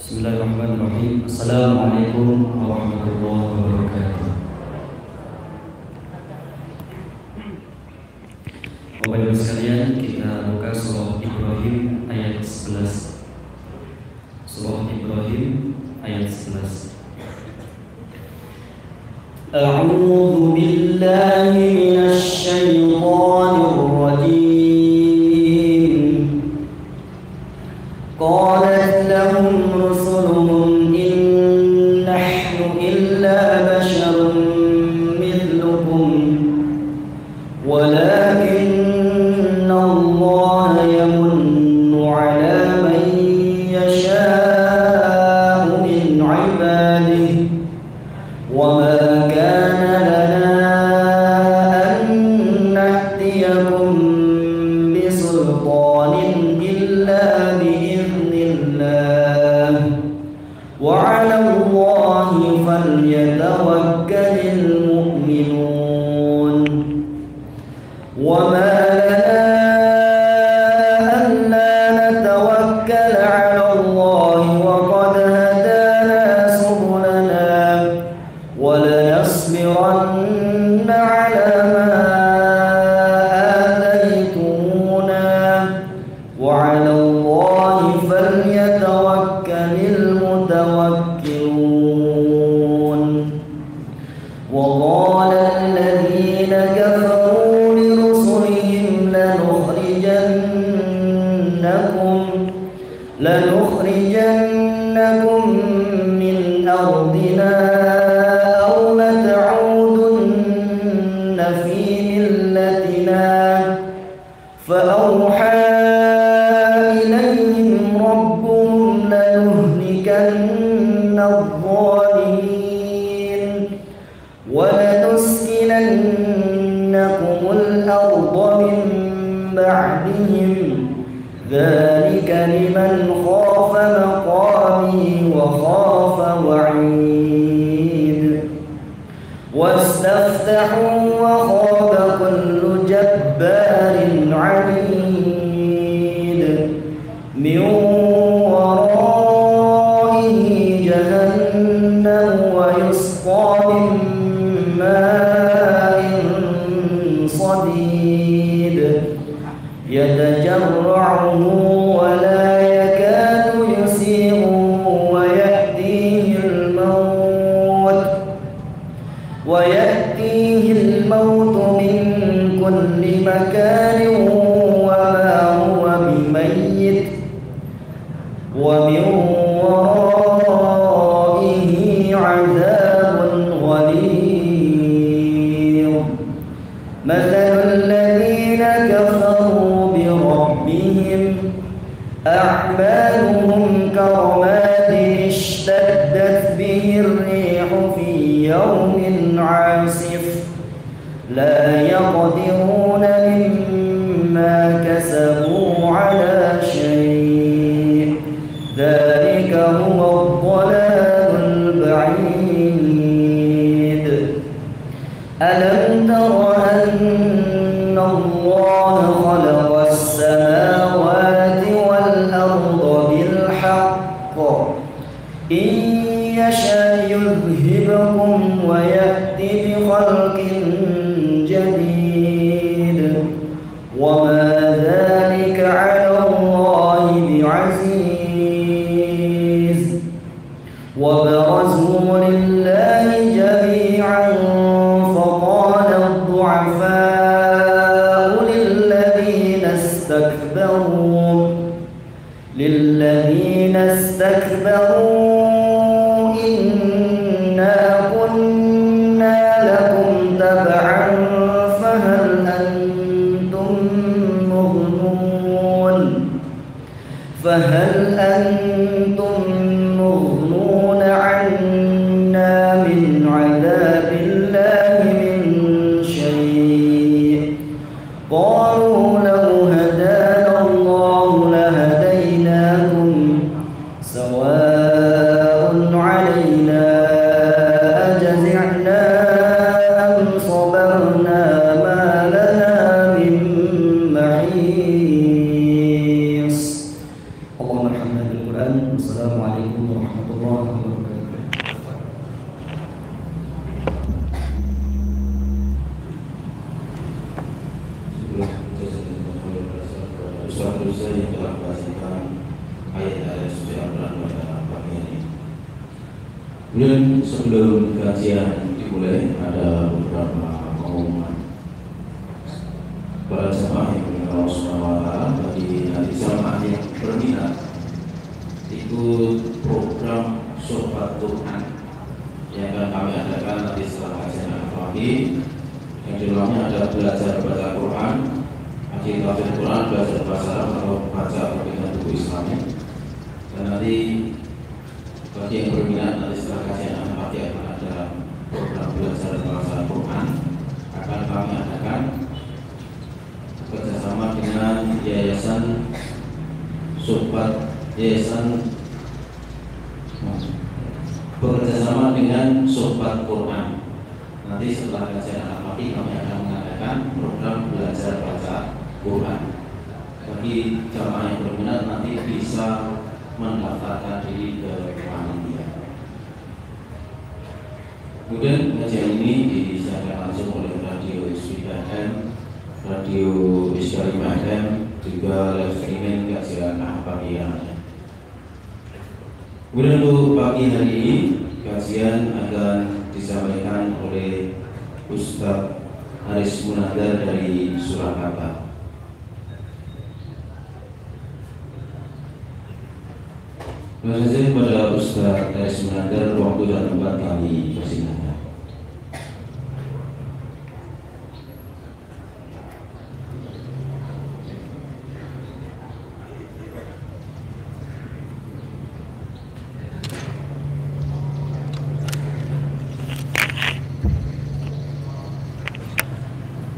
Bismillahirrahmanirrahim. Assalamualaikum warahmatullahi wabarakatuh. Bapak Ibu sekalian, kita buka surah Ibrahim ayat 11. Surah Ibrahim ayat 11. A'udzu billahi minasy syaithanir rajim. Qalat lahum rusuluhum in nahnu illa basharun mithlukum walakinna Allah yamunnu ala man yasha'u min ibadihi wa ma kana lana an nahtiyakum bisultanin illa bi'idhnillah wa 'ala Allahi falyatawakkalul mu'minun. Wa ma lana alla natawakkala 'ala Allahi wa qad hadana subulana wa lanasbiranna 'ala ma ataytumuna wa 'ala Allahi falyatawakkalul mutawakkilun. Wa qala alladhina kafaru لنخرجنكم من أرضنا أو لتعودن في ملتنا فأوحى إليهم ربهم لنهلكن الظالمين ولنسكننكم الأرض من بعدهم ذلك لمن خاف مقامي وخاف وعيد واستفتحوا وخاب كل جبار عنيد من ورائه جهنم ويسقى من ماء صديد يتجرعه ولا يكاد يسيغه ويأتيه الموت من كل مكان وما هو بميت ومن ورائه عذاب غليظ. مثل الذين كفروا بربهم أعمالهم كرماد اشتدت به الريح في يوم عاصف لا يقدرون مما كسبوا على شيء ذلك هو الضلال البعيد. ألم تر أن الله خلق السماوات والأرض بالحق إن يشاء يذهبكم ويأتي بخلق جديد وما ذلك على الله بعزيز. وبرزوا لله جميعا فقال الضعفاء للذين استكبروا إنا كنا لكم تبعا فهل أنتم مغنون عنا من عذاب الله من شيء. قالوا لو هدانا الله لهديناكم سواء علينا أجزعنا أم صبرنا ما لنا من محيص. اللهم warhamna bil Qur'an. Wassalamualaikum warahmatullahi wabarakatuh. Dosa-dosa yang telah membacakan ayat-ayat suci Al-Quran pada pagi ini. Kemudian sebelum kajian dimulai ada beberapa pengumuman. Para jemaah yang berminat Allah Subhanahu wa Ta'ala, bagi nanti jemaah yang berminat ikut program Sobat Quran yang akan kami adakan nanti setelah kajian pagi, yang di dalamnya ada belajar baca Quran, akhir tafsir Quran, belajar bahasa Arab atau baca perbincangan buku Islami. Dan nanti bagi yang berminat nanti setelah kajian pagi akan ada program belajar bahasa Quran, akan kami adakan bekerjasama dengan Yayasan Sobat bekerjasama dengan Sobat Quran. Nanti setelah kajian pagi kami akan mengadakan program belajar baca Quran. Bagi jamaah yang berminat nanti bisa mendaftarkan diri ke panitia. Kemudian kajian ini disiarkan langsung oleh Radio SBM, Radio Iskari FM, juga live streaming kajian pagi yang ada. Kemudian untuk pagi hari ini kajian akan disampaikan oleh Ustaz Haris Munadar dari Surakarta. Terima kasih kepada Ustaz Haris Munadar, waktu dan tempat kami persilahkan.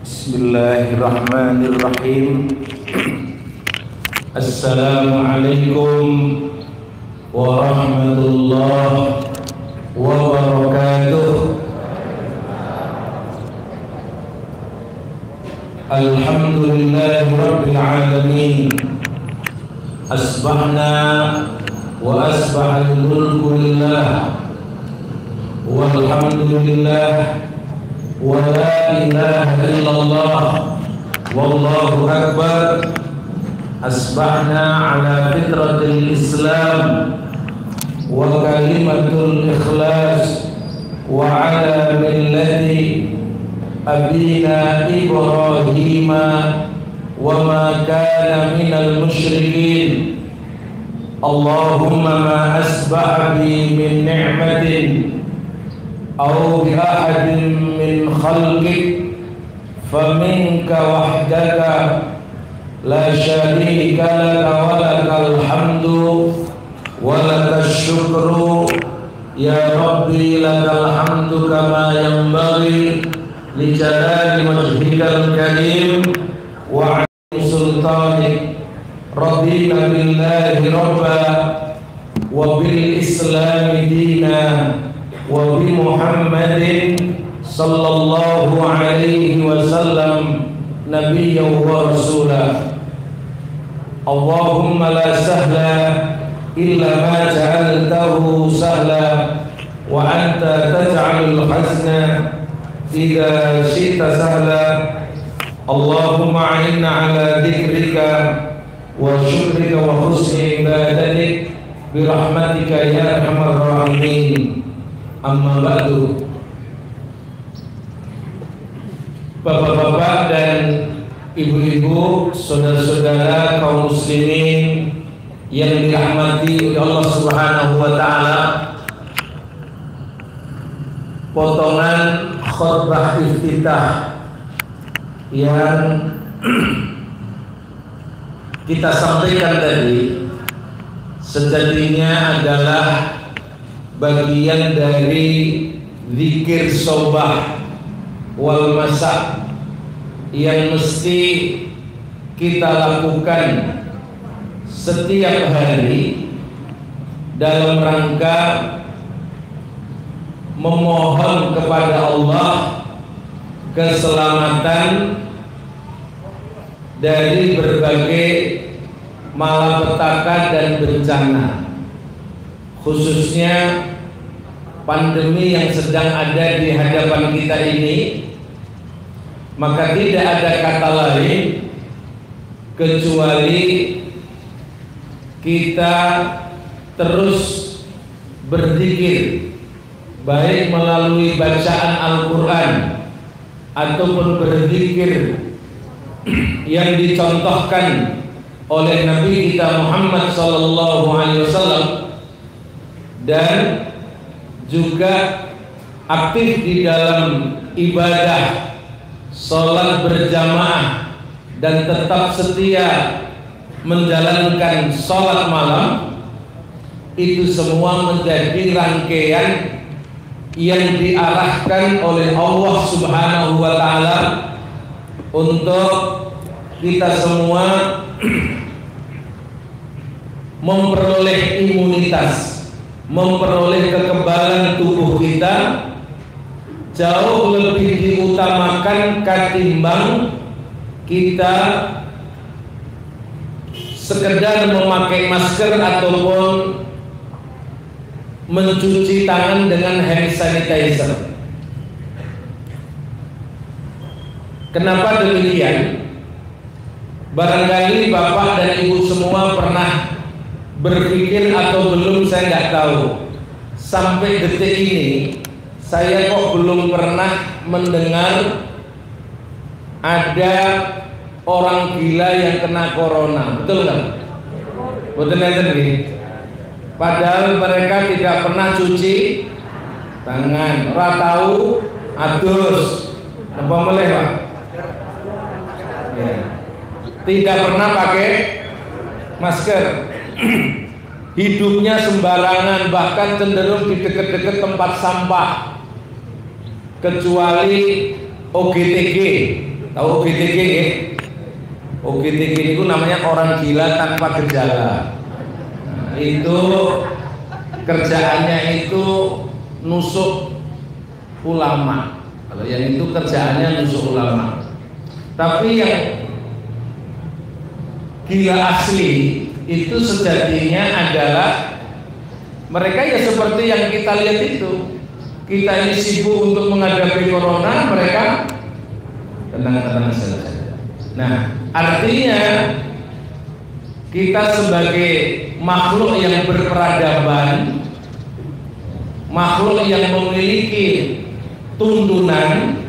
Bismillahirrahmanirrahim. Assalamualaikum warahmatullahi wabarakatuh. Alhamdulillahi rabbil alamin. Asbahna wa asbahal mulku lillah walhamdulillah wa la ilaha illallah wallahu akbar. Asbahna ala fitratil Islam wa kalimatul ikhlas wa ala millati abina Ibrahim wa ma kana minal musyrikin. Allahumma ma asbaha bi min ni'matin أو بأحد من خلقك فمنك وحدك لا شريك لك ولك الحمد ولك الشكر يا ربي لك الحمد كما ينبغي لجلال وجهك الكريم وعظيم سلطانك. رضينا بالله ربا وبالإسلام دينا وبمحمد صلى الله عليه وسلم نبيا ورسولا. اللهم لا سهل إلا ما جعلته سهلا وأنت تجعل الحزن إذا شئت سهلا. اللهم أعنا على ذكرك وشكرك وحسن عبادتك برحمتك يا أرحم الراحمين. Amma ba'du. Bapak-bapak dan ibu-ibu, saudara-saudara kaum muslimin yang dirahmati oleh Allah Subhanahu wa taala, potongan khutbah iftitah yang kita sampaikan tadi sejatinya adalah bagian dari zikir sobah wal masa yang mesti kita lakukan setiap hari dalam rangka memohon kepada Allah keselamatan dari berbagai malapetaka dan bencana, khususnya pandemi yang sedang ada di hadapan kita ini, maka tidak ada kata lain kecuali kita terus berzikir, baik melalui bacaan Al-Quran ataupun berzikir yang dicontohkan oleh Nabi kita Muhammad SAW, dan juga aktif di dalam ibadah sholat berjamaah dan tetap setia menjalankan sholat malam. Itu semua menjadi rangkaian yang diarahkan oleh Allah Subhanahu wa Ta'ala untuk kita semua memperoleh imunitas, memperoleh kekebalan tubuh kita jauh lebih diutamakan ketimbang kita sekedar memakai masker ataupun mencuci tangan dengan hand sanitizer. Kenapa demikian? Barangkali Bapak dan Ibu semua pernah berpikir atau belum, saya nggak tahu. Sampai detik ini saya kok belum pernah mendengar ada orang gila yang kena corona, betul nggak? Betul nggak? Padahal mereka tidak pernah cuci tangan, ora tahu adus, apa boleh Pak? Ya. Tidak pernah pakai masker, hidupnya sembarangan, bahkan cenderung di dekat-dekat tempat sampah, kecuali OGTG. Tahu OGTG ya? OGTG itu namanya orang gila tanpa gejala. Itu kerjaannya itu nusuk ulama. Kalau yang itu kerjaannya nusuk ulama. Tapi yang gila asli itu sejatinya adalah mereka ya seperti yang kita lihat itu. Kita ini sibuk untuk menghadapi corona, mereka tenang-tenang saja. Nah, artinya kita sebagai makhluk yang berperadaban, makhluk yang memiliki tuntunan,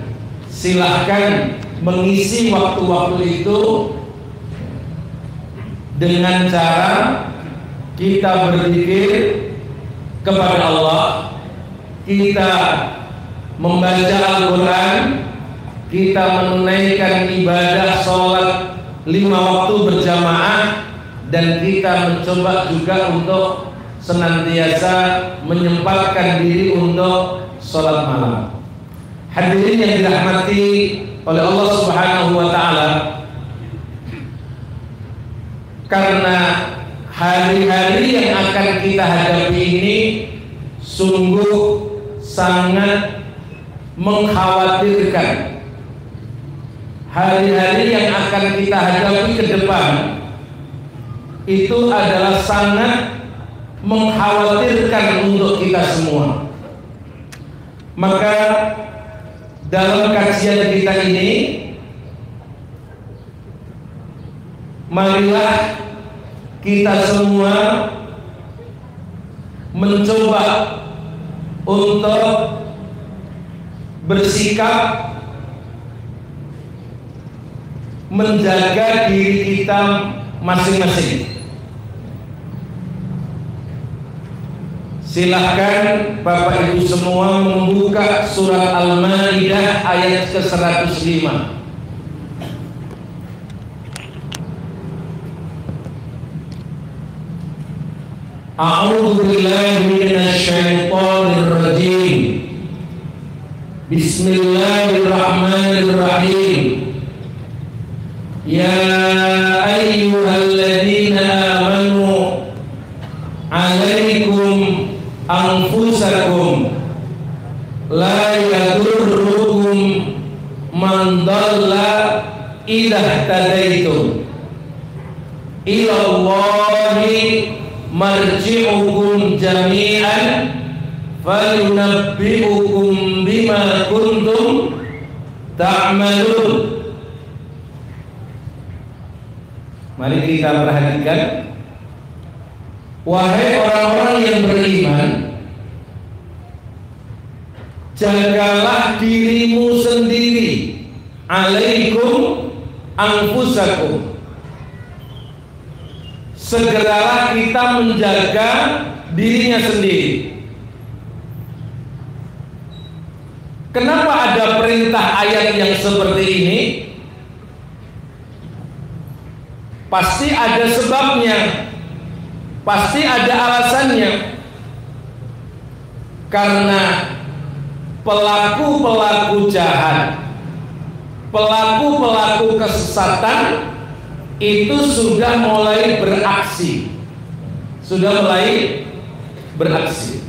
silahkan mengisi waktu-waktu itu dengan cara kita berzikir kepada Allah, kita membaca Al-Quran, kita menunaikan ibadah sholat 5 waktu berjamaah, dan kita mencoba juga untuk senantiasa menyempatkan diri untuk sholat malam. Hadirin yang dirahmati oleh Allah Subhanahu wa Ta'ala, karena hari-hari yang akan kita hadapi ini sungguh sangat mengkhawatirkan. Hari-hari yang akan kita hadapi ke depan itu adalah sangat mengkhawatirkan untuk kita semua. Maka dalam kajian kita ini, marilah kita semua mencoba untuk bersikap menjaga diri kita masing-masing. Silahkan Bapak Ibu semua membuka surat Al-Maidah ayat ke-105. A'udzu billahi minasy syaithanir rajim. Bismillahirrahmanirrahim. Ya ayyuhalladzina amanu 'alaikum anfusakum la yadurrukum man dhalla idza tadaitum ilallahi marji'ukum jami'an falunabbi'ukum bima kuntum ta'malun. Mari kita perhatikan, wahai orang-orang yang beriman, jagalah dirimu sendiri, alaikum anfusakum. Segeralah kita menjaga dirinya sendiri. Kenapa ada perintah ayat yang seperti ini? Pasti ada sebabnya, pasti ada alasannya. Karena pelaku-pelaku jahat, pelaku-pelaku kesesatan itu sudah mulai beraksi.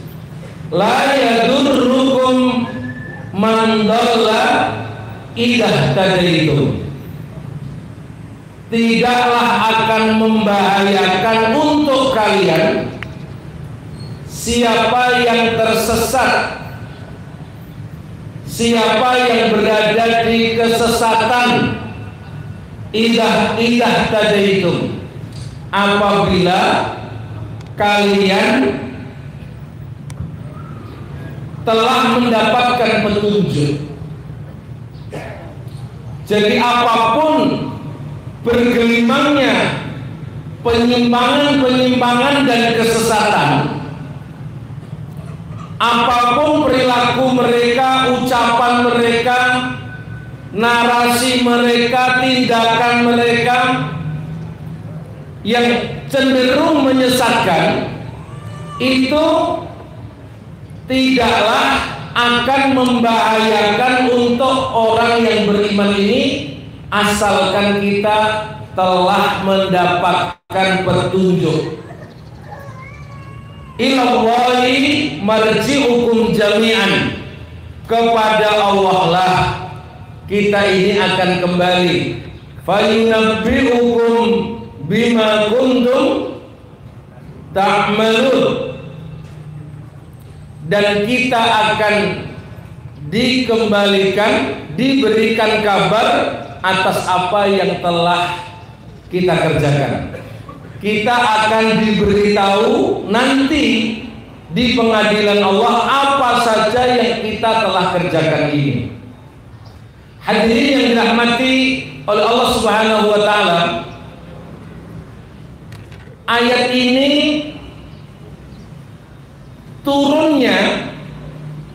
La yadurrukum man dhalla idza tadaitum. Tidaklah akan membahayakan untuk kalian siapa yang tersesat, siapa yang berada di kesesatan, idah tadaitum, apabila kalian telah mendapatkan petunjuk. Jadi apapun bergelimangnya penyimpangan dan kesesatan, apapun perilaku mereka, ucapan mereka, narasi mereka, tindakan mereka yang cenderung menyesatkan, itu tidaklah akan membahayakan untuk orang yang beriman ini, asalkan kita telah mendapatkan petunjuk. Ilallahi marji'ukum jami'an, kepada Allah lah kita ini akan kembali. Fayunabbi'ukum bima kuntum ta'malun, dan kita akan dikembalikan, diberikan kabar atas apa yang telah kita kerjakan. Kita akan diberitahu nanti di pengadilan Allah apa saja yang kita telah kerjakan ini. Hadirin yang dirahmati oleh Allah Subhanahu wa taala, ayat ini turunnya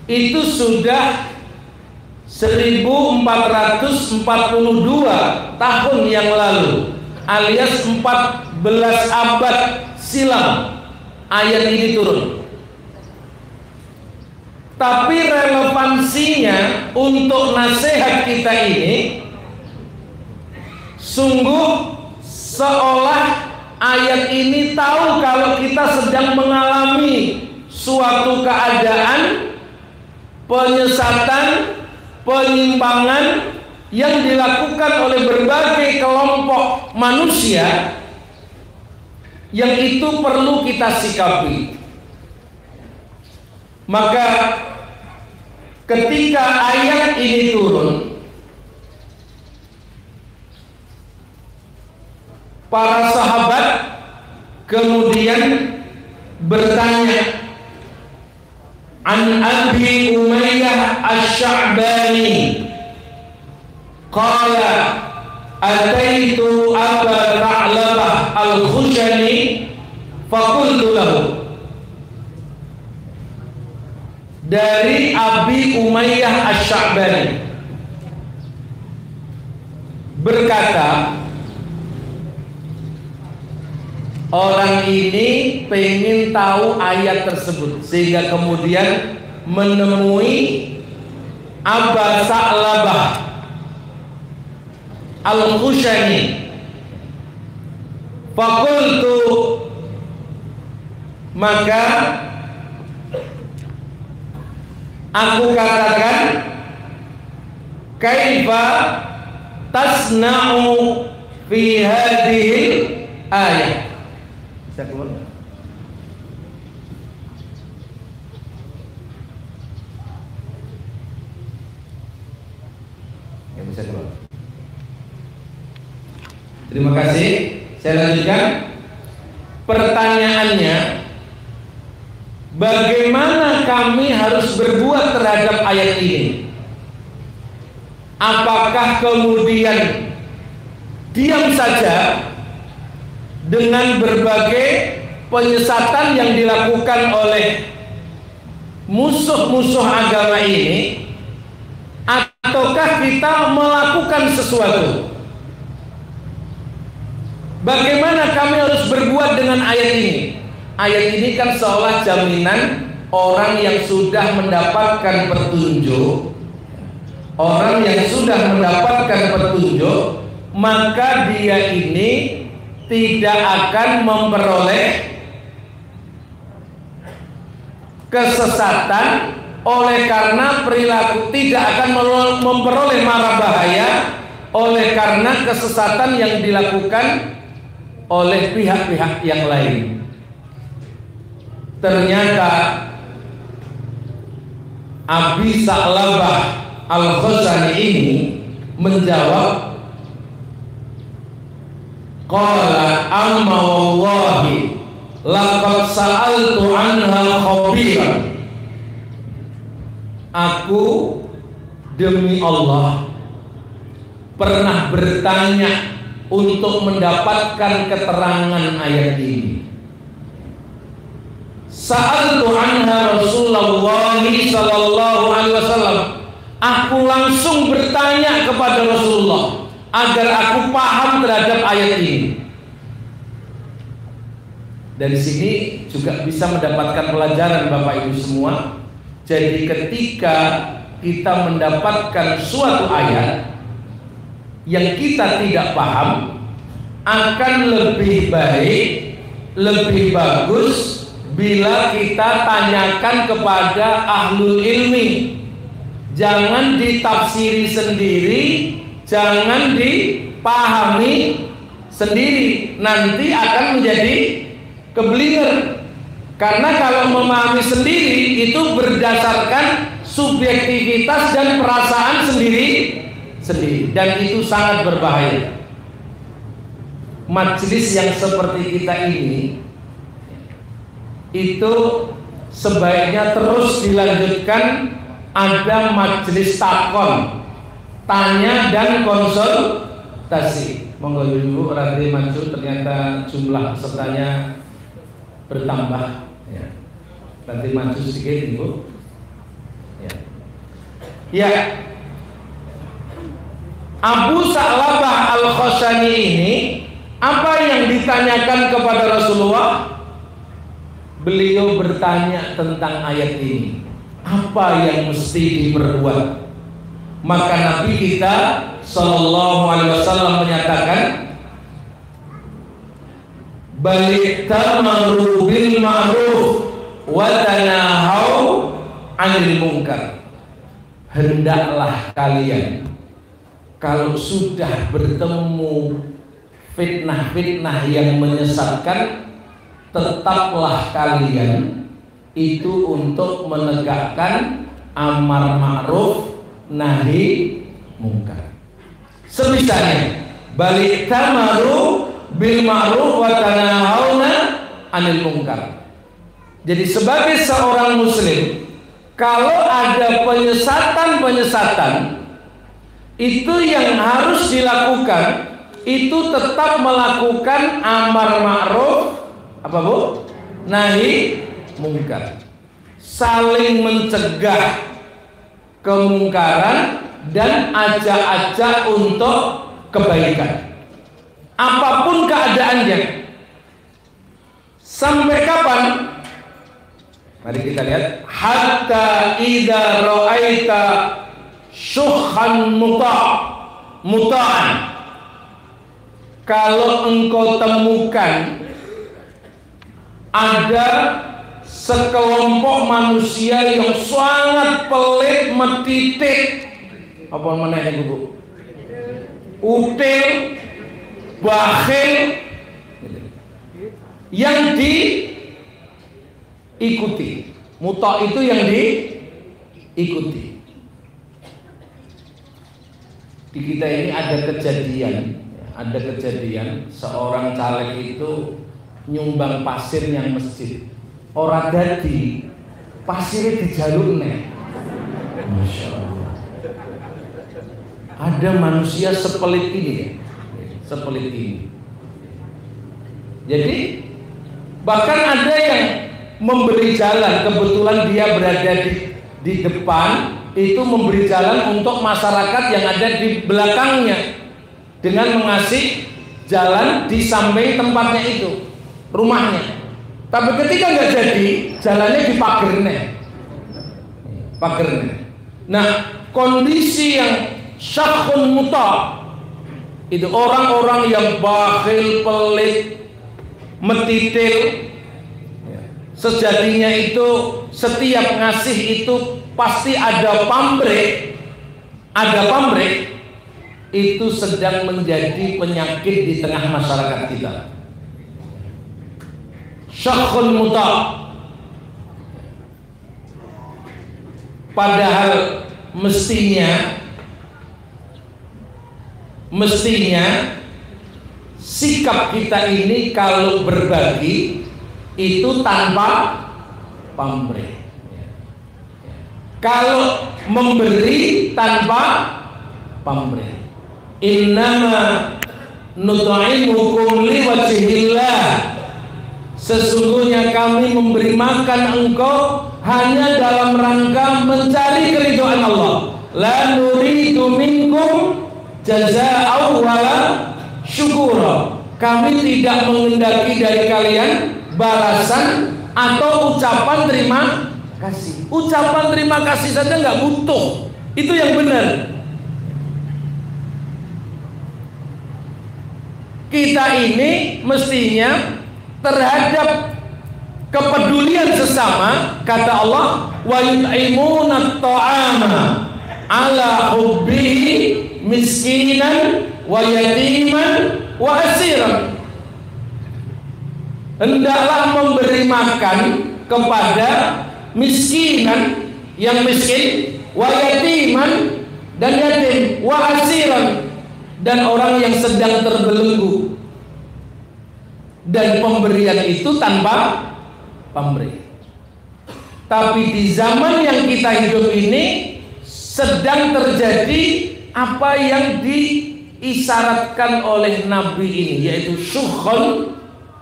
itu sudah 1442 tahun yang lalu, alias 14 abad silam ayat ini turun. Tapi relevansinya untuk nasihat kita ini sungguh seolah ayat ini tahu kalau kita sedang mengalami suatu keadaan penyesatan, penyimpangan yang dilakukan oleh berbagai kelompok manusia, yang itu perlu kita sikapi. Maka ketika ayat ini turun, para sahabat kemudian bertanya, an Abi Umayyah Asy-Sya'bani qala ataitu Aba Tha'labah Al-Khushani faqultu lahu. Dari Abi Umayyah Asy-Sya'bani berkata, orang ini pengen tahu ayat tersebut sehingga kemudian menemui Aba Tha'labah Al-Khushani. Faqultu, maka aku katakan, kaifa tasna'u fi hadhihi ayat. Bisa keluar? Ya, bisa keluar. Terima kasih. Saya lanjutkan. Pertanyaannya, bagaimana kami harus berbuat terhadap ayat ini? Apakah kemudian diam saja dengan berbagai penyesatan yang dilakukan oleh musuh-musuh agama ini, ataukah kita melakukan sesuatu? Bagaimana kami harus berbuat dengan ayat ini? Ayat ini kan seolah jaminan orang yang sudah mendapatkan petunjuk. Orang yang sudah mendapatkan petunjuk, maka dia ini tidak akan memperoleh kesesatan, oleh karena perilaku, tidak akan memperoleh mara bahaya oleh karena kesesatan yang dilakukan oleh pihak-pihak yang lain. Ternyata Abi Sa'labah Al-Khuzani ini menjawab, qala amma wallahi laqad sa'altu anha khabiran. Aku demi Allah pernah bertanya untuk mendapatkan keterangan ayat ini. Sa'altu anha Rasulullah sallallahu alaihi wasallam. Aku langsung bertanya kepada Rasulullah agar aku paham terhadap ayat ini. Dari sini juga bisa mendapatkan pelajaran Bapak Ibu semua. Jadi ketika kita mendapatkan suatu ayat yang kita tidak paham, akan lebih baik, lebih bagus bila kita tanyakan kepada ahlul ilmi. Jangan ditafsiri sendiri, jangan dipahami sendiri, nanti akan menjadi kebelinger. Karena kalau memahami sendiri itu berdasarkan subjektivitas dan perasaan sendiri, dan itu sangat berbahaya. Majelis yang seperti kita ini itu sebaiknya terus dilanjutkan. Ada majelis takon, tanya dan konsultasi. Monggo Ibu Radhi maju, ternyata jumlah pesertanya bertambah. Ya. Radhi maju sedikit Ibu. Ya. Abu Sa'labah Al-Khuzani ini, apa yang ditanyakan kepada Rasulullah? Beliau bertanya tentang ayat ini. Apa yang mesti diperbuat? Maka Nabi kita Sallallahu Alaihi Wasallam menyatakan, balik ta'muru bil ma'ruf wa tanahau 'anil munkar. Hendaklah kalian kalau sudah bertemu fitnah-fitnah yang menyesatkan, tetaplah kalian itu untuk menegakkan amar ma'ruf nahi munkar. Semisalnya balik ta'muru bil ma'ruf wa tanahawna 'anil munkar. Jadi sebagai seorang muslim, kalau ada penyesatan-penyesatan, itu yang harus dilakukan itu tetap melakukan amar ma'ruf apa Bu? Nahi munkar. Saling mencegah kemungkaran dan ajak-ajak untuk kebaikan. Apapun keadaannya. Sampai kapan? Mari kita lihat. Hatta idza ra'aita syukhan muta'an. Kalau engkau temukan ada sekelompok manusia yang sangat pelit, metitik, apa namanya Bu? Util, bakhil, yang diikuti. Muta itu yang diikuti. Di kita ini ada kejadian seorang caleg itu nyumbang pasir yang masjid. Ora dadi pasirnya dijalurne. Masya Allah. Ada manusia sepelit ini ya, sepelit ini. Jadi bahkan ada yang memberi jalan, kebetulan dia berada di depan, itu memberi jalan untuk masyarakat yang ada di belakangnya dengan mengasih jalan di samping tempatnya itu, rumahnya. Tapi ketika nggak jadi, jalannya dipagernya. Nah, kondisi yang syakhun muta itu orang-orang yang bakhil, pelit, metitil. Sejatinya itu setiap ngasih itu pasti ada pamrih. Itu sedang menjadi penyakit di tengah masyarakat kita. Syakhun muta. Padahal mestinya sikap kita ini kalau berbagi itu tanpa pamrih. Kalau memberi tanpa pamrih. Innama nut'imukum liwajhillah. Sesungguhnya kami memberi makan engkau hanya dalam rangka mencari keridhaan Allah. La nuridu minkum jazaa'an wala syukura. Kami tidak mengendaki dari kalian balasan atau ucapan terima kasih. Ucapan terima kasih saja nggak butuh. Itu yang benar. Kita ini mestinya terhadap kepedulian sesama, kata Allah, wa yut'imuna at-ta'ama ala hubbihi miskinan wa yatiman wa asiran. Hendaklah memberi makan kepada miskinan yang miskin, wa yatiman dan yatim, wa asiran dan orang yang sedang terbelenggu. Dan pemberian itu tanpa pamrih. Tapi di zaman yang kita hidup ini sedang terjadi apa yang diisyaratkan oleh Nabi ini, yaitu syukhun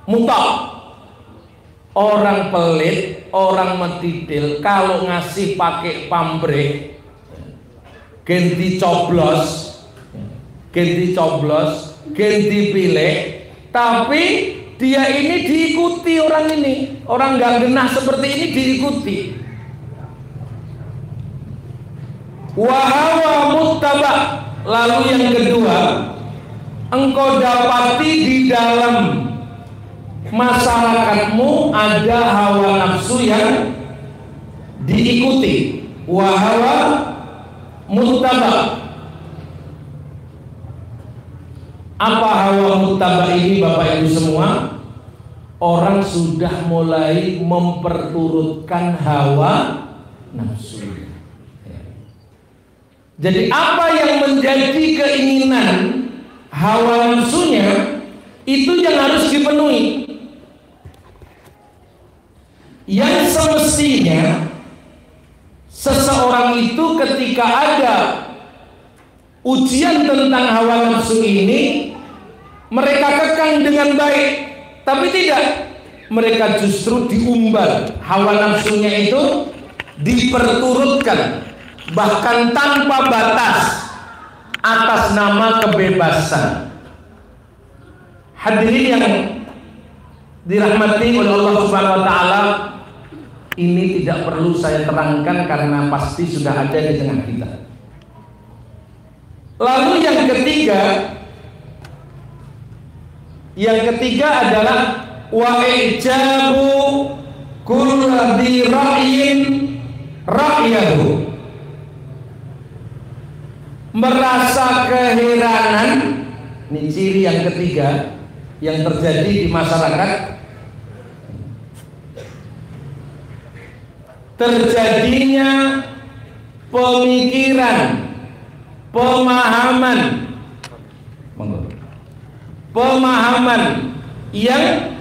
muta. Orang pelit, orang metitil kalau ngasih pakai pamrih, ganti coblos, ganti pilih, tapi dia ini diikuti orang ini, orang nggak genah seperti ini diikuti. Wahawa muttaba. Lalu yang kedua, engkau dapati di dalam masyarakatmu ada hawa nafsu yang diikuti. Wahawa muttaba. Apa hawa muttaba ini Bapak Ibu semua? Orang sudah mulai memperturutkan hawa nafsu. Jadi apa yang menjadi keinginan hawa nafsunya itu yang harus dipenuhi. Yang semestinya seseorang itu ketika ada ujian tentang hawa nafsu ini, mereka kekang dengan baik, tapi tidak, mereka justru diumbar hawa nafsunya itu, diperturutkan bahkan tanpa batas atas nama kebebasan. Hadirin yang dirahmati oleh Allah Subhanahu wa taala, ini tidak perlu saya terangkan karena pasti sudah ada di tengah kita. Lalu yang ketiga adalah wa ijabu kulli ra'yin ra'yahu. Merasa keheranan, ini ciri yang ketiga yang terjadi di masyarakat, terjadinya pemikiran, pemahaman yang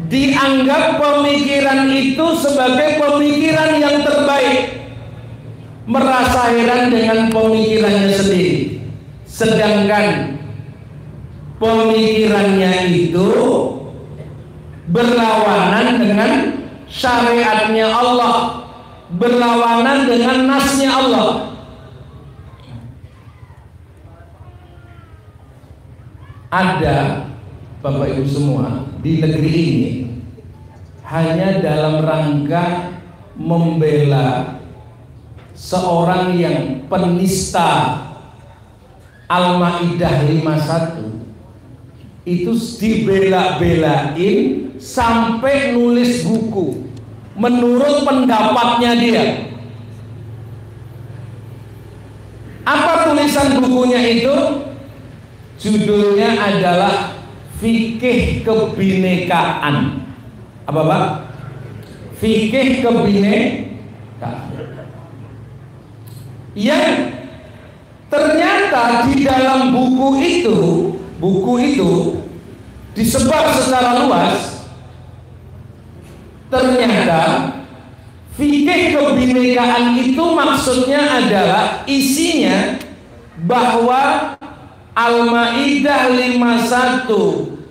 dianggap pemikiran itu sebagai pemikiran yang terbaik, merasa heran dengan pemikirannya sendiri, sedangkan pemikirannya itu berlawanan dengan syariatnya Allah, berlawanan dengan nasnya Allah. Ada Bapak Ibu semua di negeri ini hanya dalam rangka membela seorang yang penista Al-Maidah 51, itu dibela-belain sampai nulis buku menurut pendapatnya dia. Apa tulisan bukunya itu? Judulnya adalah Fikih Kebinekaan. Apa Pak? Fikih Kebinekaan. Yang ternyata di dalam buku itu disebar secara luas. Ternyata fikih kebinekaan itu maksudnya adalah isinya bahwa Al-Maidah 51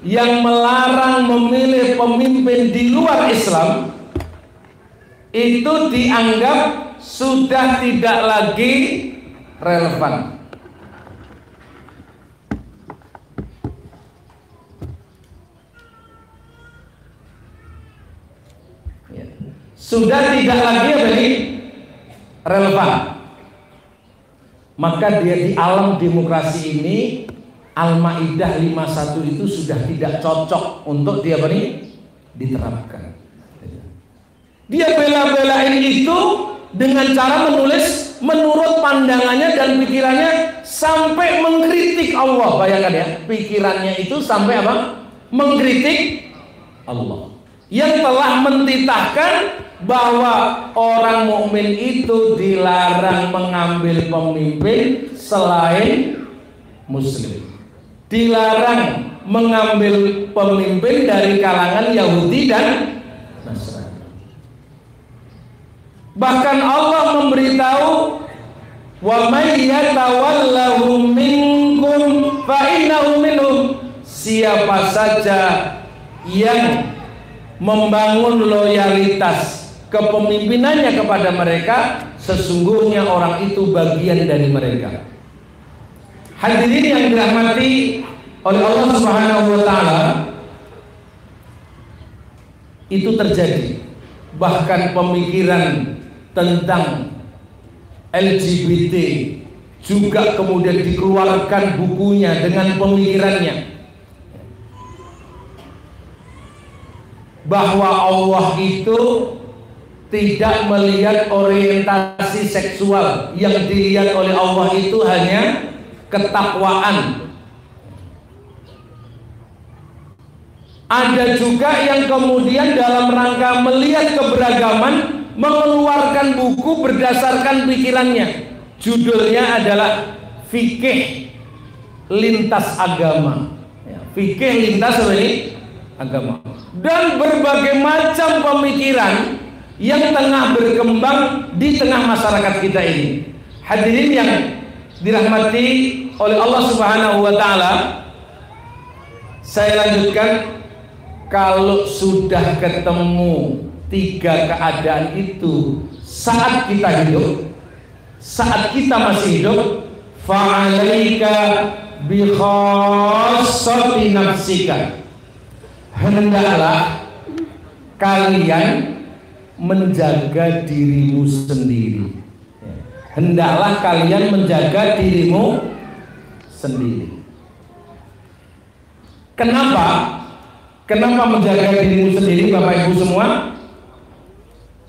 yang melarang memilih pemimpin di luar Islam itu dianggap sudah tidak lagi relevan. Sudah tidak lagi apa ini? Relevan. Maka dia di alam demokrasi ini Al-Maidah 51 itu sudah tidak cocok untuk dia apa nih? Diterapkan. Dia bela-belain itu dengan cara menulis menurut pandangannya dan pikirannya sampai mengkritik Allah. Bayangkan ya, pikirannya itu sampai apa? Mengkritik Allah. Yang telah mentitahkan bahwa orang mukmin itu dilarang mengambil pemimpin selain muslim, dilarang mengambil pemimpin dari kalangan Yahudi dan Nasrani. Bahkan Allah memberitahu, wa may yatawallahum minkum fa innahu minhum, siapa saja yang membangun loyalitas kepemimpinannya kepada mereka, sesungguhnya orang itu bagian dari mereka. Hadirin yang dirahmati oleh Allah Subhanahu wa taala, itu terjadi. Bahkan pemikiran tentang LGBT juga kemudian dikeluarkan bukunya dengan pemikirannya bahwa Allah itu tidak melihat orientasi seksual, yang dilihat oleh Allah itu hanya ketakwaan. Ada juga yang kemudian dalam rangka melihat keberagaman mengeluarkan buku berdasarkan pikirannya. Judulnya adalah Fikih Lintas Agama. Fikih lintas agama. Dan berbagai macam pemikiran yang tengah berkembang di tengah masyarakat kita ini. Hadirin yang dirahmati oleh Allah Subhanahu wa taala, saya lanjutkan. Kalau sudah ketemu tiga keadaan itu saat kita hidup, saat kita masih hidup, fa'alaika bi khassati nafsika, hendaklah kalian menjaga dirimu sendiri. Hendaklah kalian menjaga dirimu sendiri. Kenapa? Kenapa menjaga dirimu sendiri, Bapak Ibu semua?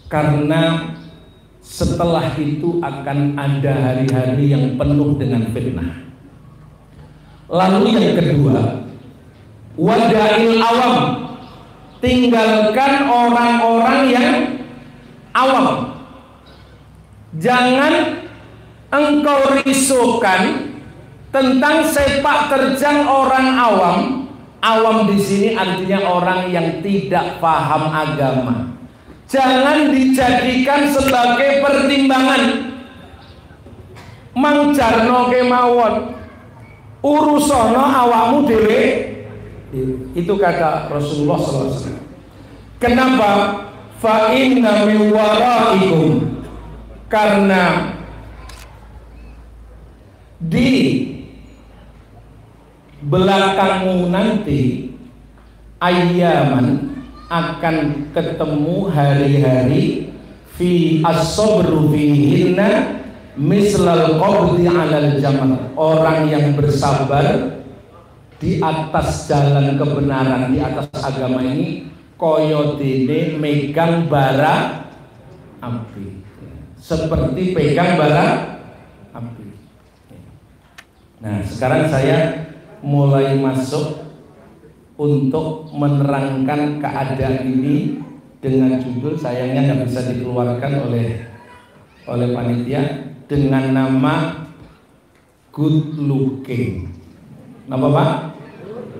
Karena setelah itu akan ada hari-hari yang penuh dengan fitnah. Lalu yang kedua, wada'il awam, tinggalkan orang-orang yang awam. Jangan engkau risaukan tentang sepak terjang orang awam. Awam di sini artinya orang yang tidak paham agama. Jangan dijadikan sebagai pertimbangan. Mang jarno kemawon, urusono awakmu dhewe. Itu kata Rasulullah SAW. Kenapa? Fa inna min waraikum, karena di belakangmu nanti ayyaman, akan ketemu hari-hari fi as-sabru fihinna mislal qabdi 'alal jamal, orang yang bersabar di atas jalan kebenaran, di atas agama ini kaya dene megang bara api, seperti pegang bara api. Nah, sekarang saya mulai masuk untuk menerangkan keadaan ini dengan judul, sayangnya nggak bisa dikeluarkan oleh panitia, dengan nama good looking. Nama apa?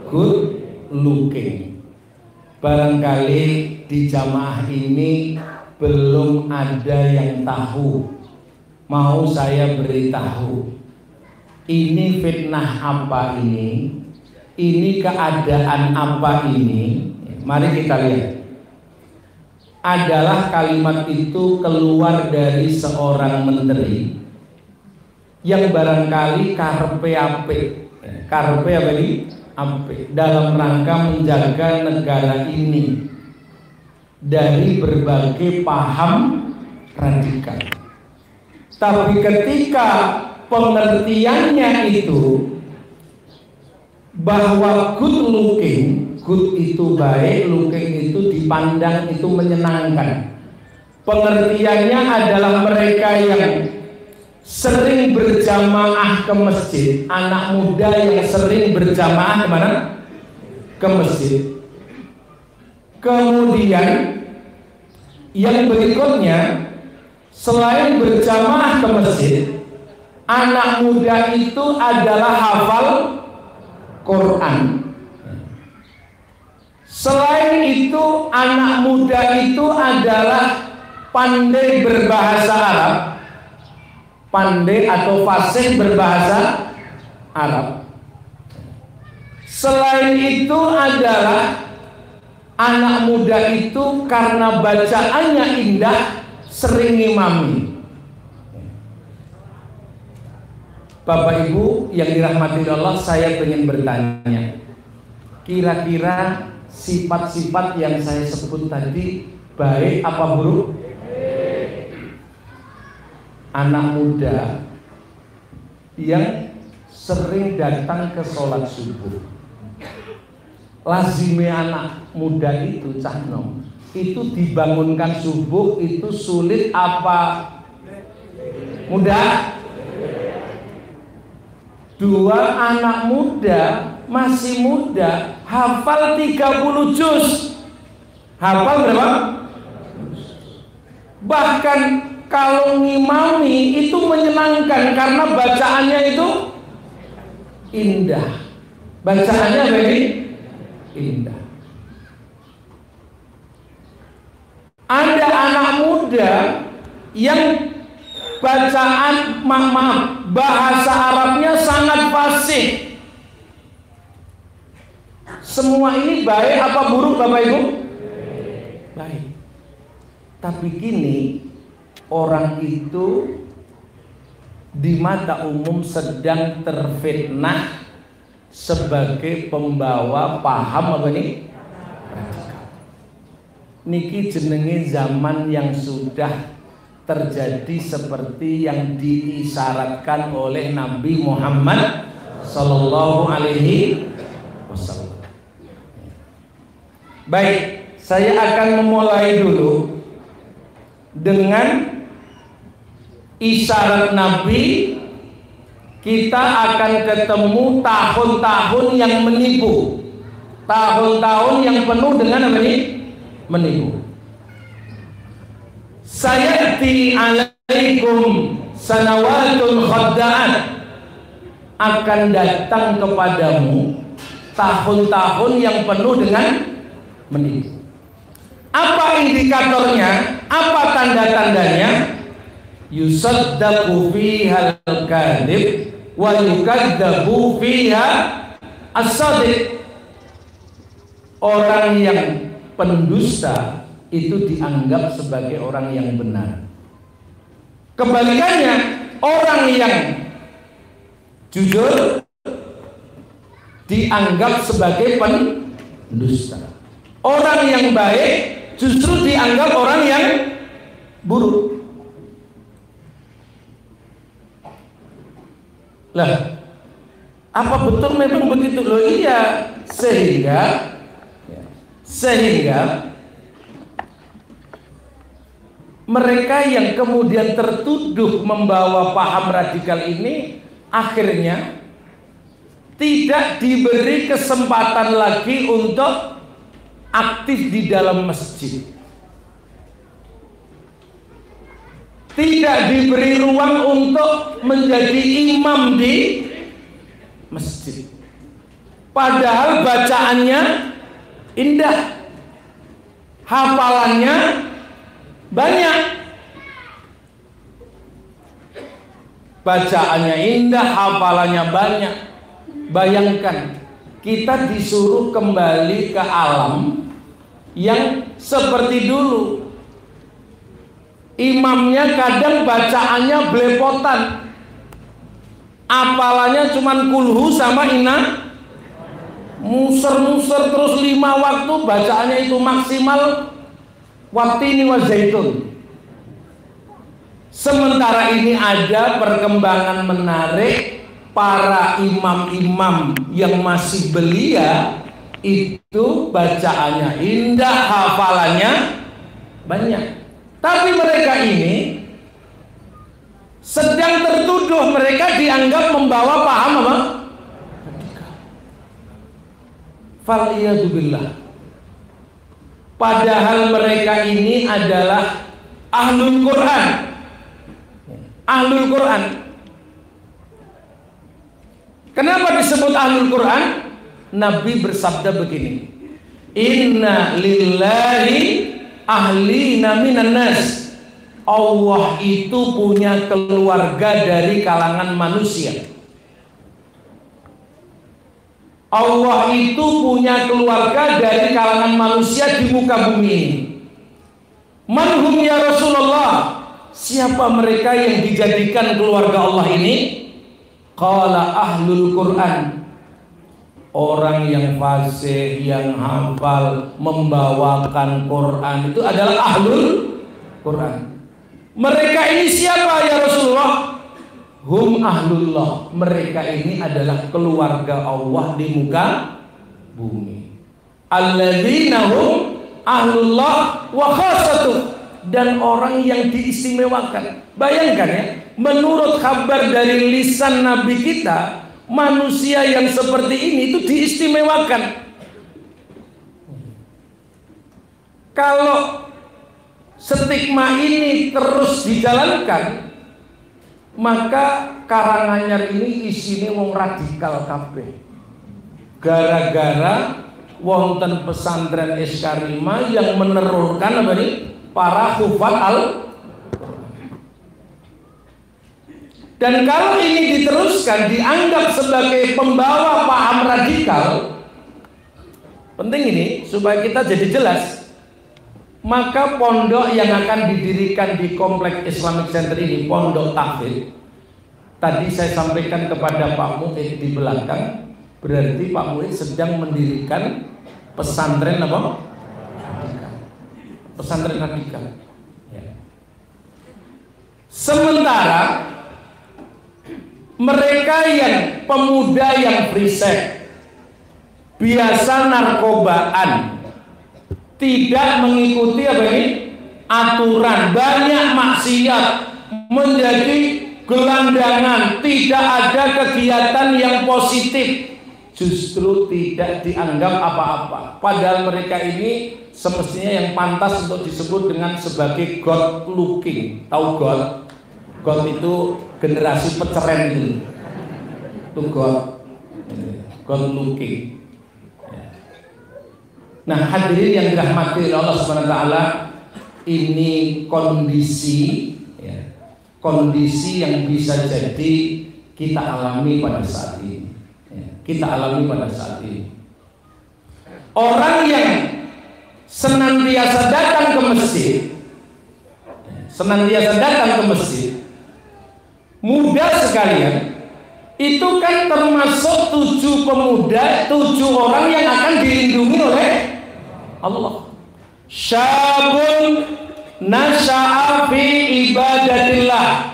Good looking. Barangkali di jamaah ini belum ada yang tahu. Mau saya beritahu, ini fitnah apa ini? Ini keadaan apa ini? Mari kita lihat. Adalah kalimat itu keluar dari seorang menteri yang barangkali karpe ape dalam rangka menjaga negara ini dari berbagai paham radikal. Tapi ketika pengertiannya itu bahwa good looking, good itu baik, looking itu dipandang itu menyenangkan. Pengertiannya adalah mereka yang sering berjamaah ke masjid, anak muda yang sering berjamaah kemana? Ke masjid. Kemudian yang berikutnya, selain berjamaah ke masjid, anak muda itu adalah hafal Quran. Selain itu, anak muda itu adalah pandai berbahasa Arab, pandai atau fasih berbahasa Arab. Selain itu adalah anak muda itu karena bacaannya indah sering ngimami. Bapak Ibu yang dirahmati Allah, saya ingin bertanya, kira-kira sifat-sifat yang saya sebut tadi baik apa buruk? Anak muda yang sering datang ke sholat subuh, lazime anak muda itu cahnom, itu dibangunkan subuh itu sulit apa mudah? Dua anak muda, masih muda, hafal 30 juz. Hafal berapa? Bahkan kalau ngimami itu menyenangkan karena bacaannya itu indah. Bacaannya begini indah. Ada anak muda yang bacaan bahasa Arabnya sangat fasih. Semua ini baik apa buruk Bapak Ibu? Baik. Tapi kini orang itu di mata umum sedang terfitnah sebagai pembawa paham apa ini? Niki jenenge zaman yang sudah terjadi seperti yang diisyaratkan oleh Nabi Muhammad Sallallahu Alaihi Wasallam. Baik, saya akan memulai dulu dengan isyarat Nabi. Kita akan ketemu tahun-tahun yang menipu, tahun-tahun yang penuh dengan apa ini? Menipu. Sayati ala alaikum sanawatun khadda'at, akan datang kepadamu tahun-tahun yang penuh dengan menipu. Apa indikatornya? Apa tanda-tandanya? Yusaddaqu fiha al-kadhib wa yukadzabu fiha as-sadiq. Orang yang pendusta itu dianggap sebagai orang yang benar. Kebalikannya, orang yang jujur dianggap sebagai pendusta. Orang yang baik justru dianggap orang yang buruk. Lah, apa betul memang begitu? Loh iya, sehingga mereka yang kemudian tertuduh membawa paham radikal ini akhirnya tidak diberi kesempatan lagi untuk aktif di dalam masjid, tidak diberi ruang untuk menjadi imam di masjid, padahal bacaannya indah, hafalannya banyak. Bacaannya indah, hafalannya banyak. Bayangkan, kita disuruh kembali ke alam yang seperti dulu. Imamnya kadang bacaannya belepotan, hafalannya cuman kulhu sama inna, muser-muser terus 5 waktu, bacaannya itu maksimal watini wa zaitun. Sementara ini ada perkembangan menarik, para imam-imam yang masih belia itu bacaannya indah, hafalannya banyak. Tapi mereka ini sedang tertuduh, mereka dianggap membawa paham apa? Faliyadzubillah. Padahal mereka ini adalah ahlul Quran. Ahlul Quran. Kenapa disebut ahlul Quran? Nabi bersabda begini, inna lillahi ahlina minan nas. Allah itu punya keluarga dari kalangan manusia. Allah itu punya keluarga dari kalangan manusia di muka bumi ini. Manhum ya Rasulullah? Siapa mereka yang dijadikan keluarga Allah ini? Qala ahlul Quran. Orang yang fasih, yang hafal, membawakan Quran itu adalah ahlul Quran. Mereka ini siapa ya Rasulullah? Hum ahlullah, mereka ini adalah keluarga Allah di muka bumi. Alladzina hum ahlullah wa khassatuh, dan orang yang diistimewakan. Bayangkan ya, menurut kabar dari lisan Nabi kita, manusia yang seperti ini itu diistimewakan. Kalau stigma ini terus dijalankan, maka Karanganyar ini isinya wong radikal kabeh. Gara-gara wonten pesantren Eskarima yang menerurkan apa nih? Para hufat al. Dan kalau ini diteruskan dianggap sebagai pembawa paham radikal, penting ini supaya kita jadi jelas. Maka pondok yang akan didirikan di Kompleks Islamic Center ini, Pondok Tahfidz, tadi saya sampaikan kepada Pak Mu'id di belakang, berarti Pak Mu'id sedang mendirikan pesantren apa? Pesantren radikal. Ya. Sementara mereka yang pemuda yang free sex, biasa narkobaan, tidak mengikuti apa ini? Aturan, banyak maksiat, menjadi gelandangan, tidak ada kegiatan yang positif, justru tidak dianggap apa-apa. Padahal mereka ini semestinya yang pantas untuk disebut dengan sebagai God looking. Tahu God? God itu generasi peceren itu God looking. Nah, hadirin yang dirahmati oleh Allah Subhanahu wa taala, ini kondisi kondisi yang bisa jadi kita alami pada saat ini. Kita alami pada saat ini. Orang yang senantiasa datang ke masjid, muda sekalian, itu kan termasuk 7 pemuda, 7 orang yang akan dilindungi oleh Allah. Syabun nasya'a fi ibadatillah,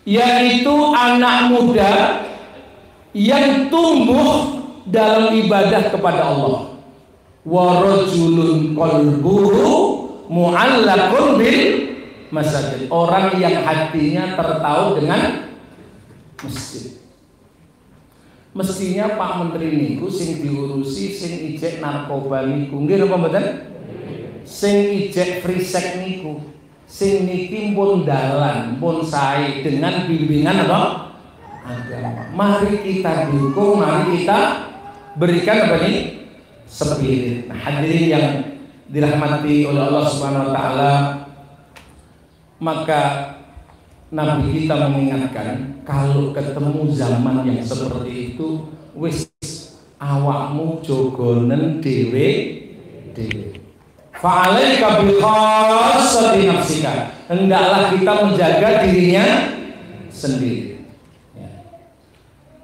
yaitu anak muda yang tumbuh dalam ibadah kepada Allah. Wa rajulun qalbuhu mu'allaqun bil masajid, orang yang hatinya tertaut dengan masjid. Mestinya Pak Menteri niku sing diurusi sing ijek narkoba niku, nggih napa mboten? Sing ijek free sex niku, sing niki pun dalan, pun sae dengan bimbingan apa? Agama. Mari kita dukung, mari kita berikan apa nih? Spirit. Nah, hadirin yang dirahmati oleh Allah Subhanahu wa taala, maka Nabi kita mengingatkan, kalau ketemu zaman yang seperti itu, wis awakmu jogonen dhewe. Fa'alaika bil khassati nafsika, hendaklah kita menjaga dirinya sendiri.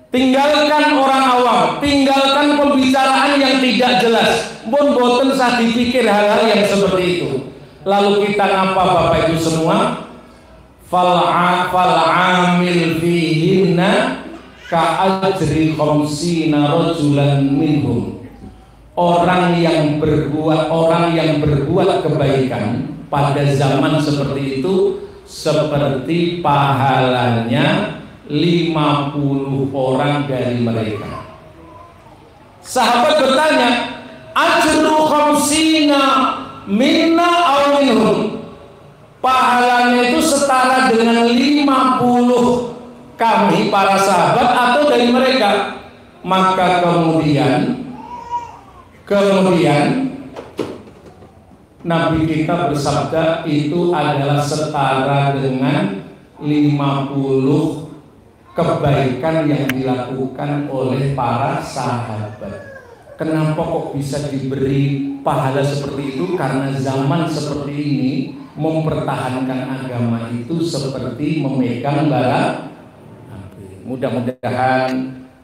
Tinggalkan orang awam, tinggalkan pembicaraan yang tidak jelas, pun boten sah dipikir hal-hal yang seperti itu. Lalu kita ngapa Bapak Ibu semua? Fal'amil fihinna ka'ajri khamsina rajulan minhum. Orang yang berbuat kebaikan pada zaman seperti itu seperti pahalanya 50 orang dari mereka. Sahabat bertanya, ajru khamsina minna aw minhum, pahalanya itu setara dengan 50 kami para sahabat atau dari mereka? Maka kemudian Nabi kita bersabda itu adalah setara dengan 50 kebaikan yang dilakukan oleh para sahabat. Kenapa kok bisa diberi pahala seperti itu? Karena zaman seperti ini mempertahankan agama itu seperti memegang bara api. Mudah-mudahan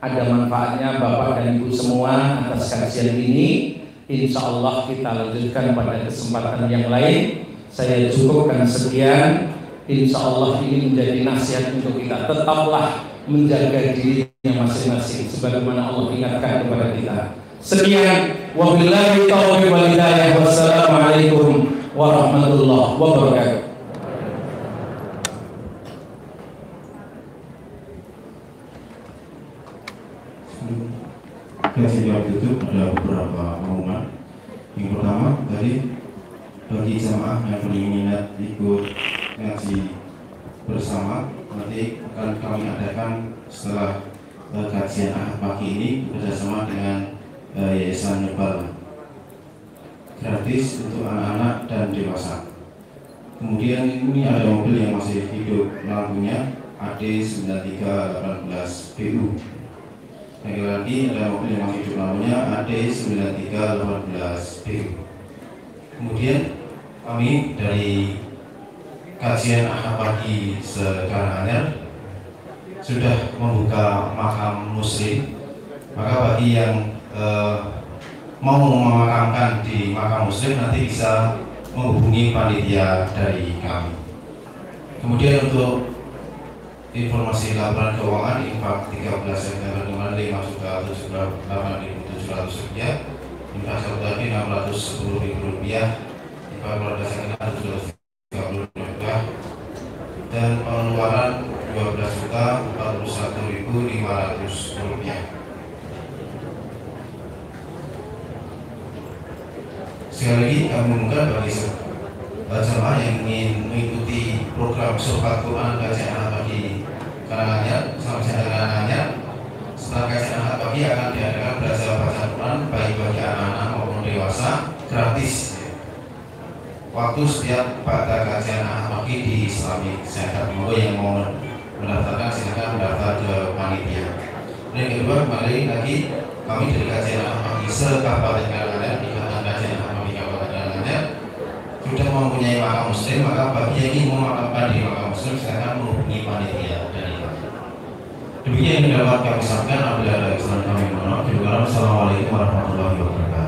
ada manfaatnya Bapak dan Ibu semua atas kajian ini. Insya Allah kita lanjutkan pada kesempatan yang lain. Saya cukupkan sekian. Insya Allah ini menjadi nasihat untuk kita. Tetaplah menjaga dirinya masing-masing sebagaimana Allah ingatkan kepada kita. Sekian, wabillahi taufiq wal hidayah. Wassalamualaikum warahmatullahi wabarakatuh. Kasih jawab itu ada beberapa pengumuman. Yang pertama tadi, bagi jamaah yang berminat ikut ngaji bersama, nanti akan kami adakan setelah kajian Ahad pagi ini bekerjasama dengan Yayasan Nyebal, gratis untuk anak-anak dan dewasa. Kemudian ini ada mobil yang masih hidup lampunya AD9318BU. Lagi ada mobil yang masih hidup lampunya AD9318BU. Kemudian kami dari kajian Ahad pagi Sekaranganyar sudah membuka makam muslim. Maka bagi yang mau memakamkan di makam muslim nanti bisa menghubungi panitia dari kami. Kemudian untuk informasi laporan keuangan infak 13 September kemarin 5.078.700 rupiah, infak satu lagi Rp610.000, infak keluarga sekitar Rp730.000, dan pengeluaran Rp12.041.500. Sekali lagi kami mengundang bagi jemaah yang ingin mengikuti program sobat Quran kajian ahad pagi karangannya sama karangannya. Setelah kajian ahad pagi akan diadakan belajar baca Quran baik bagi anak-anak maupun dewasa gratis. Waktu setiap pada kajian ahad pagi di Islamic Center. Monggo yang mau mendaftarkan silakan mendaftar ke panitia. Yang kedua, kembali lagi kami dari kajian ahad pagi se-Kabupaten Karanganyar di kajian ahad pagi Kabupaten Karanganyar sudah mempunyai makam muslim, maka bagi yang ingin memakamkan di makam muslim silakan menghubungi panitia dari kami. Demikian yang dapat kami sampaikan. Apabila ada kesalahan kami mohon maaf. Assalamualaikum warahmatullahi wabarakatuh.